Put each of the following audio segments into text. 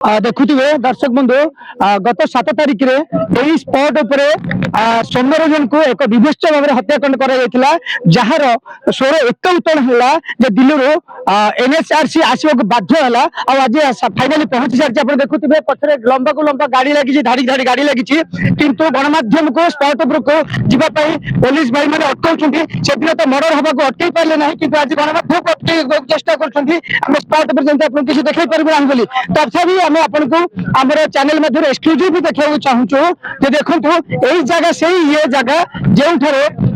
देखुवे दर्शक बंधु गत 7 तारिख में स्पॉट उपर सौम्यरंजन को एक विभत्स भाव में हत्याकांड कर जार स्वर एत उत्तोलन है दिल्ली एनएचआरसी आसवाक बाध्य है आज फाइनाली पहुंची सारी आप देखुवे पछरे लंबा को लंबा गाड़ी लगी धाड़ी धाड़ी गाड़ी लगी किंतु गणमाध्यम को स्पॉट उपरको जावाई पुलिस भाई मैंने अटकाउं से दिन तो मर्डर हवा को अटकई पारे ना कि आज गणमाध्यम को अटक चेष्टा कर स्पॉट पर किसी देखा पारे बोली तथापि आम आपको आम चैनल मध्य एक्सक्लूसिव देखा चाहूँ देखो यही जगह से ये जगह जो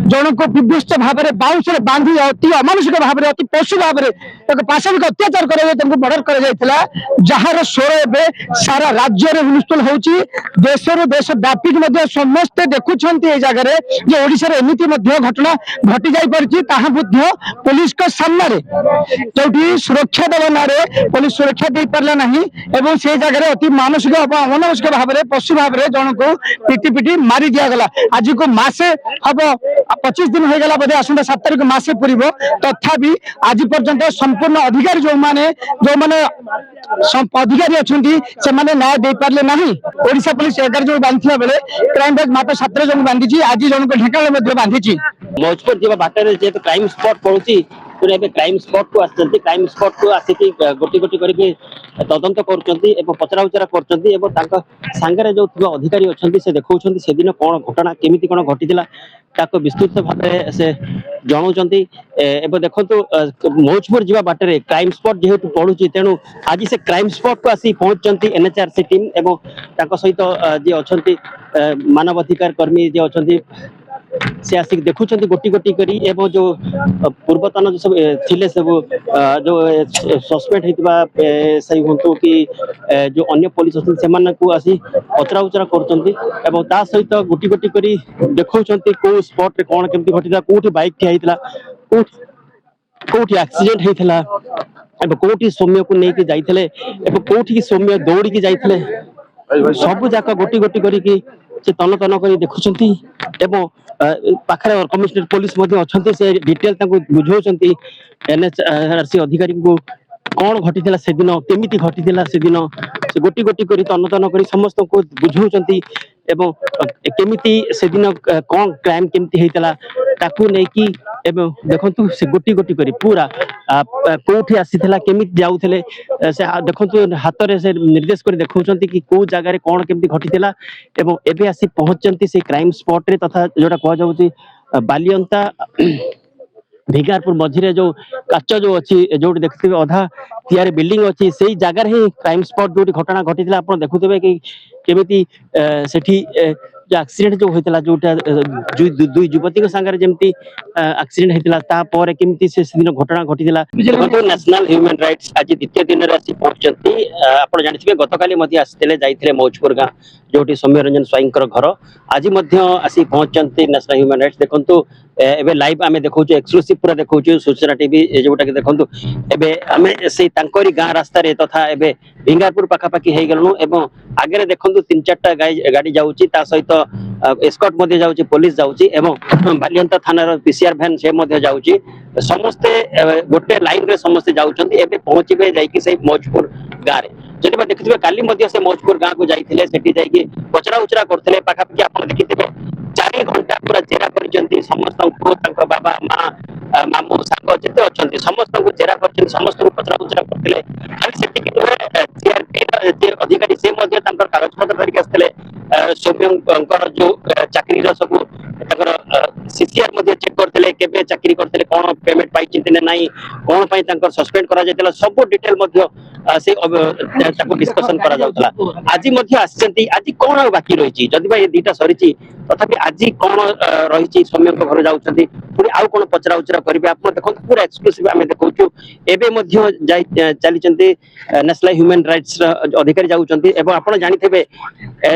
जन को विभत्स भाव में बाउंस बांधी अति अमानुषिक भाव में अति पशु भाव में एक पाशविक अत्याचार कर मर्डर कर जार स्वर एवं सारा राज्य में हुलस्थुल होची देशर देश व्यापी समस्ते देखुंत ये जगह जो ओडिशा रे एमिति घटना घटी जाई परछि ताहा बुद्ध पुलिस का सामने जो सुरक्षा दल ना पुलिस सुरक्षा दे पारला नहीं एवं से जगह अति मानसिक अमानुषिक भाव में पशु भाव में जन को पिटी पिटी मारी दिगला आज को मासे हम 25 दिन हो गला बोधे आसंता 7 तारिख मासे पूर्व तथापि आज पर्यंत संपूर्ण अधिकारी जो माने अधिकारी अच्छा से न्याय दे पारे ना ओडिशा पुलिस 11 जन बांधला बेले क्राइम ब्रांच मात्र 17 जन बांधी आज जन को ढेंकानाल बांधी मौजपुर जी बाटर जेहेतु क्राइम स्पॉट पड़ुची क्राइम स्पॉट को आसती क्राइम स्पॉट को आसिक गोटी गोटी करके तदंत कर पचरा उचरा कर जो अधिकारी अच्छा से देखा से दिन कौन घटना केमी कौन घटी विस्तृत भाव से जनाऊँ देखो मौजपुर जी बाटर क्राइम स्पॉट जेहेतु पड़ुची तेणु आज से क्राइम स्पॉट को आसी पहुंचती एनएचआरसी टीम एवं सहित जी अच्छा मानवाधिकार कर्मी जी अच्छा से आसिक देखुं गोटी गोटी करी एवं जो पूर्वतन जो सब थिले सब जो सस्पेक्ट होता सही हूँ कि जो अन्य पुलिस अच्छे को आसी पचरा उचरा कर सहित गोटी गोटी करी देखुं कौ स्पॉट रे कौन केमती घटी कौटी बाइक ठिया कौटी एक्सीडेंट होता कौटी सौम्य को लेकिन जाइए कौटी सौम्य दौड़ी जाइए सब जाक गोटी गोटी करी तन तन कर देखुं पाखे कमिशनर पुलिस अच्छा से डिटेल बुझाऊँ एनएचआरसी अधिकारी को कौन घटी से दिन केमी घटी से दिन से गोटी गोटी कर तन तन कर समस्त को बुझाऊँ केमी से दिन कौन क्राइम केमती होता नहीं देखु से गोटी गोटी करी पूरा कौटी आसीला केमी जाऊे से देखु हाथ में से निर्देश कर देखा कि कौ जगार कौन केमती घटी एवं आसी पहुंचती से क्राइम स्पॉट रे तथा जोटा कह बालियंता भिगारपुर मझीरे जो काच जो अच्छी जो देखते अधा तैयारी बिल्डिंग अच्छी से जगार ही क्राइम स्पॉट जो घटना घटी आप देखुवे कि केमी सेठी जो एक्सीडेंट जो होता जोटा दुई युवती सांगे जमी एक्सीडेंट होता केमती से दिन घटना घटी नेशनल ह्यूमन राइट्स आज द्वितीय दिन में आसी पहुंचती आप जानते गत काली आसते जाते मौजपुर गाँ जो सौम्यरंजन स्वाई घर आज आसी पहुंचती नेशनल ह्यूमन राइट्स देखो एबे लाइव आमे देखौ एक्सक्लूसिव पूरा देखौ सूचना टीवी जोटा कि देखंतु एबे आमे से तांकोरी गाँ रास्ता रे तथा एबे भिंगारपुर पाखापाखि हे गलनु एवं आगे देखंतु 3-4टा गाड़ी जाउची ता सहित एस्कॉर्ट मध्ये जाउची पुलिस जाउची एवं बालियंता थानार पीसीआर वैन से मध्ये जाउची समस्ते गोटे लाइन रे समस्ते जाउचंती एबे पहुंचीबे जाईकी से मौजपुर गाँ रे जति देखिथिबे काली मध्ये से मौजपुर गाँ को जाइथिले सेठी जाईकी पचरा उचरा करथिले पाखापाखि आपण देखिथिबे 4 घंटा पूरा जेरा कर समस्त बाबा माँ मामू सांग जिते अच्छा समस्त को जेरा कर समस्त को पचरा उचरा करते अधिकारी से कागज पत्र धरिक आसते सौम्यर जो चाकरी सब सीसीआर चेक करते केबे चाकरी करते कौन पेमेंट पाई ना कौन पाई सस्पेंड करा सब डिटेल से डिस्कसन करा आज आज कौन बाकी रही जदि भाई 2टा सरी तथापि आज कौन रही सौम्य घर जाऊँगी पुणी आउ कौन पचरा उचरा करेंगे आप देखो पूरा एक्सक्लूसिव आम देखा चली नेशनल ह्यूमन राइट्स अधिकारी जाऊँगी आप जानते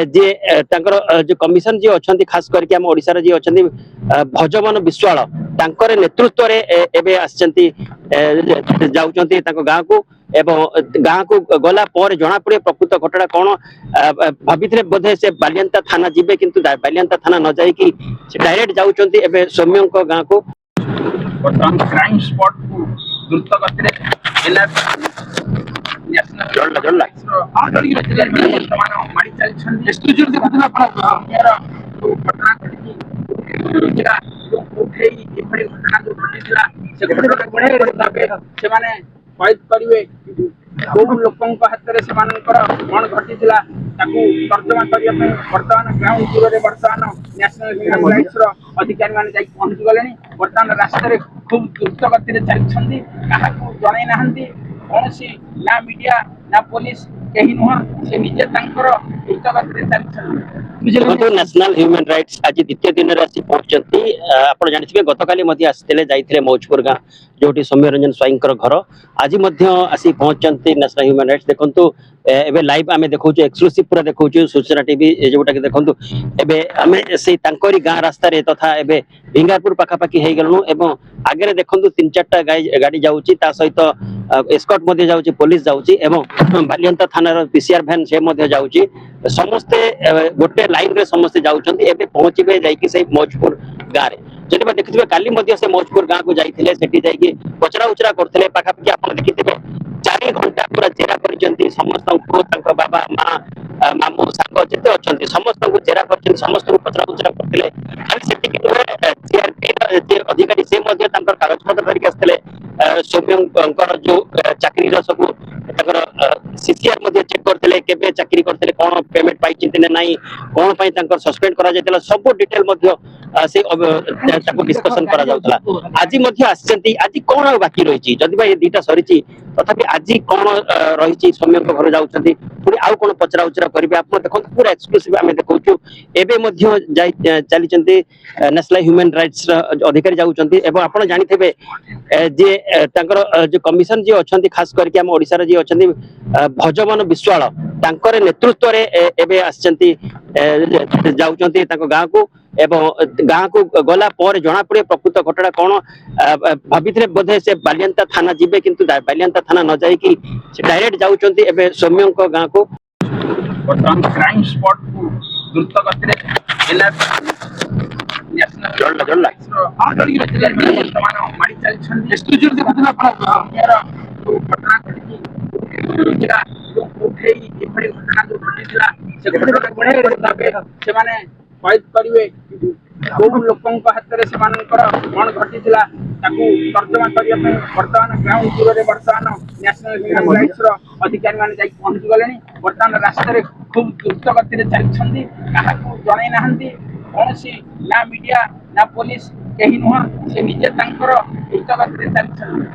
जे जो कमिशन जी अच्छा खास करके आम ओडिशा जी अच्छा भजमन विश्वाल नेतृत्व जाऊँगी गाँ को एवं गाँ को गला पर जना पड़े प्रकृत घटना कौन भाभी बोधे से बालियंता थाना जीवे किंतु बालियंता थाना न जाइकी डायरेक्ट जाऊँगी एवं सौम्य गाँ को क्राइम स्पॉट को द्रुत गति ନ୍ୟାସନାଲ ଜଳଲା ଜଳଲା ଆନ୍ତରିକ ଜିଲ୍ଲାରେ ବର୍ତ୍ତମାନ ମାଡ଼ି ଚାଲିଛନ୍ତି ଷ୍ଟୁଡିଓ ଦେଖୁଥିଲେ ଆପଣ ଏହାର ଯୋଉ ଘଟଣା ଘଟିଛି ସେଟା ଉଠେଇ ଏଭଳି ଘଟଣା ଯୋଉ ଘଟିଥିଲା ସେ ଘଟଣା ସେମାନେ ଫଏଜ କରିବେ କୋଉ ଲୋକଙ୍କ ହାତରେ ସେମାନଙ୍କର କଣ ଘଟିଥିଲା ତାକୁ ତର୍ଜମା କରିବା ପାଇଁ ବର୍ତ୍ତମାନ ଗ୍ରାଉଣ୍ଡ ଜିରୋରେ ବର୍ତ୍ତମାନ ନ୍ୟାସନାଲ ହ୍ୟୁମାନ ରାଇଟ୍ସର ଅଧିକାରୀମାନେ ଯାଇ ପହଞ୍ଚି ଗଲେଣି। ବର୍ତ୍ତମାନ ରାସ୍ତାରେ ଖୁବ୍ ଦ୍ରୁତ ଗତିରେ ଚାଲିଛନ୍ତି, କାହାକୁ ଜଣାଇ ନାହାନ୍ତି କୌଣସି ନା ମିଡିଆ ନା ପୋଲିସ କେହି ନୁହଁ, ସେ ନିଜେ ତାଙ୍କର ଦ୍ରୁତ ଗତିରେ ଚାଲିଛନ୍ତି। ଦେଖନ୍ତୁ ନ୍ୟାସନାଲ ହ୍ୟୁମାନ ରାଇଟ୍ସ ଆଜି ଦ୍ୱିତୀୟ ଦିନରେ ଆସି ପହଞ୍ଚିଛନ୍ତି। ଆପଣ ଜାଣିଥିବେ ଗତକାଲି ମଧ୍ୟ ଆସିଥିଲେ, ଯାଇଥିଲେ ମୌଜପୁର ଗାଁ ଯୋଉଠି ସୌମ୍ୟ ରଞ୍ଜନ ସ୍ୱାଇଁଙ୍କର ଘର। ଆଜି ମଧ୍ୟ ଆସି ପହଞ୍ଚିଛନ୍ତି ନ୍ୟାସନାଲ ହ୍ୟୁମାନ ରାଇଟ୍ସ। ଦେଖନ୍ତୁ ଏବେ ଲାଇଭ ଆମେ ଦେଖୁଛୁ, ଏକ୍ସକ୍ଲୁସିଭ ପୁରା ଦେଖୁଛୁ ସୂଚନା ଟିଭି, ଯୋଉଟାକି ଦେଖନ୍ତୁ ଏବେ ଆମେ ସେଇ ତାଙ୍କରି ଗାଁ ରାସ୍ତାରେ ତଥା ଏବେ ଭିଙ୍ଗାପୁର ପାଖାପାଖି ହେଇଗଲୁଣୁ ଏବଂ ଆଗରେ ଦେଖନ୍ତୁ 3-4ଟା ଗାଡି ଯାଉଛି, ତା ସହିତ ଏସ୍କର୍ଟ ମଧ୍ୟ ଯାଉଛି, ପୋଲିସ ଯାଉଛି ଏବଂ ବାଲିଅନ୍ତା ଥାନାର ପିସିଆର ଭ୍ୟାନ ସେ ମଧ୍ୟ ଯାଉଛି। ସମସ୍ତେ ଗୋଟେ ଲାଇନରେ ସମସ୍ତେ ଯାଉଛନ୍ତି। ଏବେ ପହଞ୍ଚିବେ ଯାଇକି ସେଇ ମୌଜପୁର ଗାଁରେ। ଯଦି ବା ଦେଖିଥିବେ କାଲି ମଧ୍ୟ ସେ ମୌଜପୁର ଗାଁକୁ ଯାଇଥିଲେ, ସେଠି ଯାଇକି ପଚରା ଉଚରା କରୁଥିଲେ। ପାଖାପାଖି ଆପଣ ଦେଖିଥିବେ 4 ଘଣ୍ଟା ପୁରା ଜେରା କରିଛନ୍ତି ସମସ୍ତଙ୍କୁ, ତାଙ୍କ ବାବା ମା ମାମୁଁ ସାଙ୍ଗ ଯେତେ ଅଛନ୍ତି ସମସ୍ତଙ୍କୁ ଜେରା କରିଛନ୍ତି, ସମସ୍ତଙ୍କୁ ପଚରା ଉଚରା କରିଥିଲେ। ଖାଲି ସେତିକି ନୁହେଁ, ସିଆରପିର ଯେ ଅଧିକାରୀ ସେ ମଧ୍ୟ ତାଙ୍କର କାଗଜପତ୍ର ଧରିକି ଆସିଥିଲେ। ସୌମ୍ୟଙ୍କର ଯୋଉ ଚାକିରିର ସବୁ ତାଙ୍କର ସିସିଆର ମଧ୍ୟ ଚେକ୍ କରିଥିଲେ, କେବେ ଚାକିରି କରିଥିଲେ, କଣ ପେମେଣ୍ଟ ପାଇଛନ୍ତି ନା ନାହିଁ, କଣ ପାଇଁ ତାଙ୍କର ସସ୍ପେଣ୍ଡ କରାଯାଇଥିଲା, ସବୁ ଡିଟେଲ ମଧ୍ୟ ସେ ତାକୁ ଡିସ୍କସନ କରାଯାଉଥିଲା। ଆଜି ମଧ୍ୟ ଆସିଛନ୍ତି। ଆଜି କଣ ଆଉ ବାକି ରହିଛି? ଯଦି ବା ଏ 2ଟା ସରିଛି, ତଥାପି ଆଜି କଣ ରହିଛି? ସୌମ୍ୟଙ୍କ ଘର ଯାଉଛନ୍ତି, ପୁଣି ଆଉ କଣ ପଚରା ଉଚରା କରିବେ। ଆପଣ ଦେଖନ୍ତୁ ପୁରା ଏକ୍ସକ୍ଲୁସିଭ ଆମେ ଦେଖଉଛୁ। ଏବେ ମଧ୍ୟ ଯାଇ ଚାଲିଛନ୍ତି ନ୍ୟାସନାଲ ହ୍ୟୁମାନ ରାଇଟ୍ସ ଅଧିକାରୀ ଯାଉଛନ୍ତି ଏବଂ ଆପଣ ଜାଣିଥିବେ ଯେ ତାଙ୍କର ଯୋଉ କମିଶନ ଯିଏ ଅଛନ୍ତି, ଖାସ କରିକି ଆମ ଓଡିଶାର ଯିଏ ଅଛନ୍ତି ଭଜମନ ବିଶ୍ୱାଳ, ତାଙ୍କର ନେତୃତ୍ୱରେ ଏବେ ଆସିଛନ୍ତି, ଯାଉଛନ୍ତି ତାଙ୍କ ଗାଁକୁ ଏବଂ ଗାଁକୁ ଗଲା ପରେ ଜଣା ପଡିବ ପ୍ରକୃତ ଘଟଣା କଣ। ଭାବିଥିଲେ ବୋଧେ ସେ ବାଲିଅନ୍ତା ଥାନା ଯିବେ, କିନ୍ତୁ ବାଲିଅନ୍ତା ଥାନା ନ ଯାଇକି ସେ ଡାଇରେକ୍ଟ ଯାଉଛନ୍ତି ଏବେ ସୌମ୍ୟଙ୍କ ଗାଁକୁ। ବର୍ତ୍ତମାନ କ୍ରାଇମ ସ୍ପଟକୁ ଦ୍ରୁତ ଗତିରେ ଜଳଲା ଜଳଲା ଆନ୍ତରିକ ଜିଲ୍ଲାରେ ବର୍ତ୍ତମାନ ମାଡ଼ି ଚାଲିଛନ୍ତି ଷ୍ଟୁଡିଓ ଦେଖୁଥିଲେ ଆପଣ ଏହାର ଯୋଉ ଘଟଣା ଘଟିଛି ସେଟା ଉଠେଇ ଏଭଳି ଘଟଣା ଯୋଉ ଘଟିଥିଲା ସେ ଘଟଣା ସେମାନେ ଫଏଜ କରିବେ କୋଉ ଲୋକଙ୍କ ହାତରେ ସେମାନଙ୍କର କଣ ଘଟିଥିଲା ତାକୁ ତର୍ଜମା କରିବା ପାଇଁ ବର୍ତ୍ତମାନ ଗ୍ରାଉଣ୍ଡ ଜିରୋରେ ବର୍ତ୍ତମାନ ନ୍ୟାସନାଲ ହ୍ୟୁମାନ ରାଇଟ୍ସର ଅଧିକାରୀମାନେ ଯାଇ ପହଞ୍ଚି ଗଲେଣି। ବର୍ତ୍ତମାନ ରାସ୍ତାରେ ଖୁବ୍ ଦ୍ରୁତ ଗତିରେ ଚାଲିଛନ୍ତି, କାହାକୁ ଜଣାଇ ନାହାନ୍ତି କୌଣସି ନା ମିଡିଆ ନା ପୋଲିସ କେହି ନୁହଁ, ସେ ନିଜେ ତାଙ୍କର ଦ୍ରୁତ ଗତିରେ ଚାଲିଛନ୍ତି।